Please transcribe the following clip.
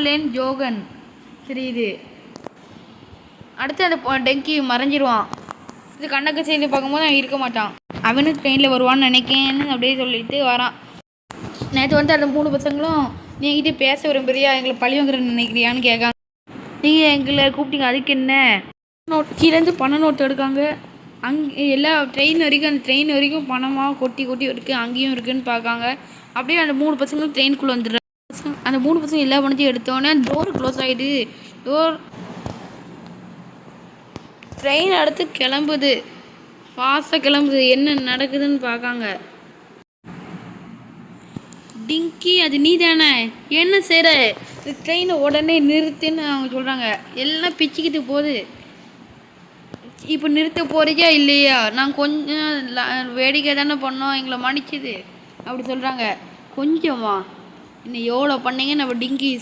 Lane Johan தெரியுது. அடுத்து அந்த டெங்கி மறைஞ்சிருவான். இது கண்ணக்கு செய்தி பார்க்கும்போது அவன் இருக்க மாட்டான். அவனும் ட்ரெயினில் வருவான்னு நினைக்கேன்னு அப்படியே சொல்லிட்டு வரான். நேற்று வந்து அந்த 3 பசங்களும் நீ என்கிட்ட பேச விரும்புறியா, எங்களை பழி வாங்குறேன்னு நினைக்கிறியான்னு கேட்காங்க. நீங்கள் எங்களை கூப்பிட்டீங்க அதுக்கு என்ன? கீழேருந்து பண நோட்டு எடுக்காங்க. அங்கே எல்லா ட்ரெயின் வரைக்கும் அந்த ட்ரெயின் வரைக்கும் பணமாக கொட்டி கொட்டி இருக்குது, அங்கேயும் இருக்குதுன்னு பார்க்காங்க. அப்படியே அந்த 3 பசங்களும் ட்ரெயினுக்குள்ளே வந்துடுறாங்க. அந்த 3 பசங்க எல்லா பணத்தையும் எடுத்தோடனே டோர் க்ளோஸ் ஆகிடுது. ட்ரெயின் அடுத்து கிளம்புது, ஃபாஸ்ட்டாக கிளம்புது. என்ன நடக்குதுன்னு பார்க்காங்க. டிங்கி அது நீ தானே, என்ன செய்கிற? ட்ரெயினை உடனே நிறுத்துன்னு அவங்க சொல்கிறாங்க. எல்லாம் பிச்சுக்கிட்டு போகுது. இப்போ நிறுத்த போறியா இல்லையா? நான் கொஞ்சம் வேடிக்கை தானே பண்ணோம், எங்களை மன்னிச்சுது அப்படி சொல்கிறாங்க. கொஞ்சமா இன்னும் எவ்வளோ பண்ணீங்க நம்ம டிங்கி